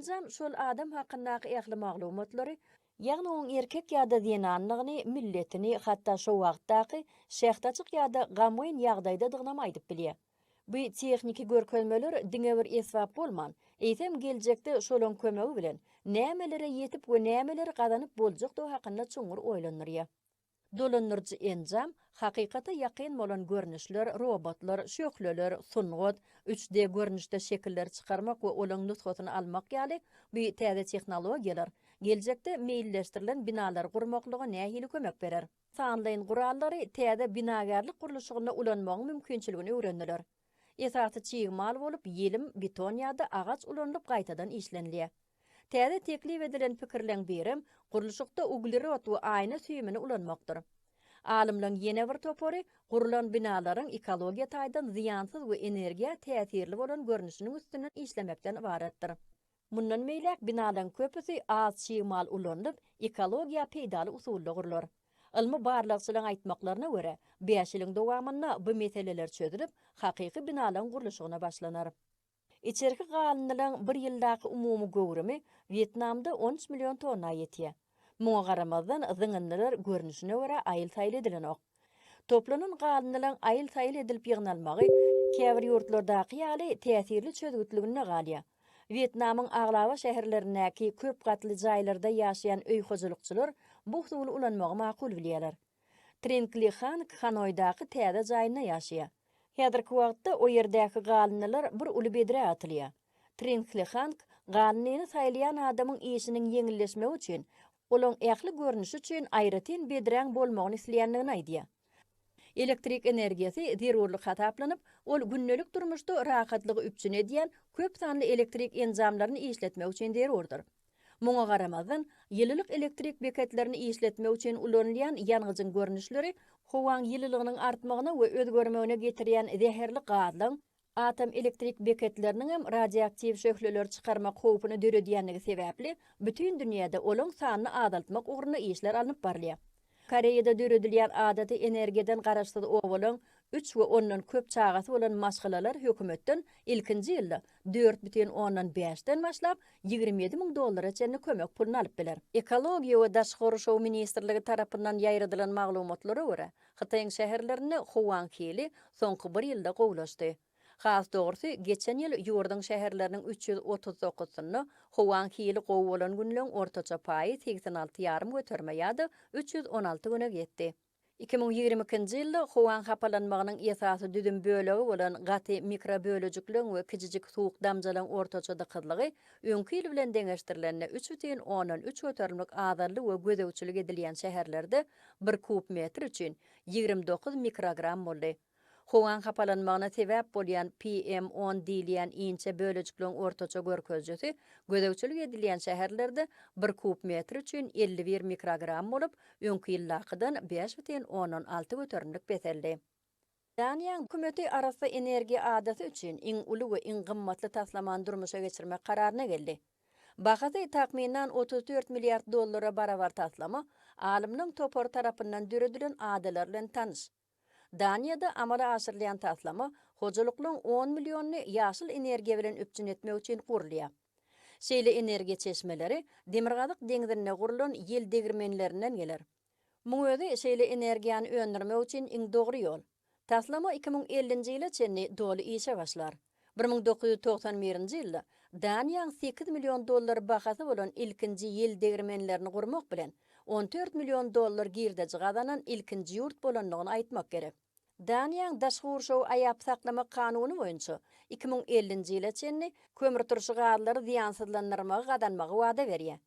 Enjam şol adam hakkındaki ähli maglumatlary, ýagny oň erkek ýa-da dinanlygyny, milletini, hatda şo wagtdaky şähtaçyk ýa-da gamwyn ýagdaýdadygyny aýdyp bilýär. Bu texniki görkezmeler diňe bir esbap bolman. Eýsem geljekde şolaň kömegi bilen nämelere ýetip we nämeleri gazanyp boljak hakynda çoňur oýlanýar. Dolanırcı enjam, hakykata ýakyn bolan görnüşler, robotlar, şökleler, sungot, 3D görnüşde şekiller çıkarmak we olaň nutgatyny almak ýaly bu täze tehnologiýalar geljekde meýilleşdirilen binalar gurmaklygy nähili kömek berer. Sanlaýyn gurallary täze binagarlyk gurulşygyna ulanmagyň mümkinçiligini öwrendiler. Esasy çyýmal bolup, ýelim, beton ýa-da agaç ulanlyp gaýtadan işlenilýär. Täze teklip edilen pikirleň birim, gurulşykda uglerod we aýna süýmini ulanmakdyr. Alimlaryň ýene bir topary, gurulan binalaryň ekologiýa taýdan ziýansyz we energiýa täsirli bolan görnüşiniň üstünden işlemekden ibaretdir. Mundan meýlek binalaryň köpüsi az çyýmal ulanlyp, ekologiýa peýdaly usulda gurular. Ilmi barlykçylaryň aýtmaklaryna görä, 5 ýylyň dowamynda bu meseleler çözülip, hakyky binalaryň gurulşygyna başlanar. İçerki galanylaryň bir ýyldaky umumy göwrümi Vietnamda 13 million tonna ýetýär. Muňa garamazdan zyňyndylar görnüşine görä aýyl taýly edilen ok. Toplanan galanylaryň aýyl taýly edilip ýygnalmagy käbir ýurtlardaky ýaly täsirli çözgütligine galýar. Vietnamyň aglaba şäherlerindäki köp gatly jaýlarda ýaşaýan öý hojulukçylar bu usuly ulanmagy makul bilýärler. Trinkli Han Hanoydaky täze jaýyna ýaşaýar. Häzirki wagtda o ýerdäki galanylar bir uly bedre atylýar. Trinkli Han galanyny saýlayan adamyň işiniň ýeňilleşmegi üçin, olaň ähli görnüşi üçin aýratyn bedreň bolmagyny isleýändigini aýdýar. Elektrik energiýasy zerurlyk hataplanıp, ol günnelik durmuşda rahatlygy üpçün edýän köp sanly elektrik enjamlaryny işletmek üçin zerurdur. Muňa garamazdan, ýyllyk elektrik beketlerini işletmek üçin ulanylýan ýanyjyň görnüşleri howaň ýyllygynyň artmagyna we özgermegine getirýän zäherli gazlaň, atom elektrik beketleriniň hem radioaktiv şöhleler çıkarmak howpyny döredýänligi sebäpli bütün dünýäde olaň sanyny azaltmak ugruna işler alınıp barlýar. Koreýada döredilýän adaty energiýadan garaşsyz owalyň 3 we ondan köp çagasy bolan maşgalalar hökümetden ilkinji ýylda 4,5-den başlap $27,000 çenli kömek pulunu alyp biler. Ekologiýa we daşary şow ministrligi tarapyndan ýaýradylan maglumatlara görä, Hytaýyň şäherlerini Hwoanghi soňky bir ýylda gowlaşdy. Has dogrusu geçen ýyl ýurduň şäherleriniň 339-syny Hwoanghi gowy bolan günlüň ortaça paýy 86,5 götermeýärdi, 316 güne getdi. 2022-nji ýylda Hwoang hapalanmagynyň esasy düdüm bölegi bolan gaty mikrobölejikliň we kijijik suwuk damjalaryň ortaça dyklygy öňki ýyl bilen deňeşdirilenle 3,3 göterimlik azally we gözegçilik edilýän şäherlerde 1 kub metr üçin 29 mikrogram boldy. Hwoang hapalanmagyna sebäp bolýan PM10 diýilýän inçe bölejikliň ortaça görkezjesi gözegçilik edilýän şäherlerde 1 kub metr üçin 51 mikrogram bolup, öňki ýyllakydan 5,16 göterimlik beseldi. Daniýa hökümeti arasy energiýa adaty üçin iň uly we iň gymmatly taslamany durmuşa geçirmek kararyna geldi. Bahasy takminan $34 milyard barabar taslama alimniň topar tarapyndan döredilen adalar bilen tanyş. Daniýada amala aşyrylýan taslama hojuluklyň 10 milliony ýaşyl energiýa bilen üpçün etmek üçin gurulýar. Şeýle energiýa çeşmeleri Demirgazyk deňizine gurulan ýel degirmenlerinden geler. Muň özi şeýle energiýany öndürmek üçin iň dogry ýol. Taslama 2050-nji ýyla çenli doly işe başlar. 1991-nji ýylda Daniýa $8 million bahasy bolan ilkinji ýel degirmenlerini gurmak bilen $14 million girdeji gazanan ilkinji ýurt bolanlygyny aýtmak gerek. Daniýa daşary şow aýap saklamak kanuny boýunça 2050-nji ýyla çenli kömür turşy gazlary ziýansyzlandyrmagy gadanmagy wada berýär.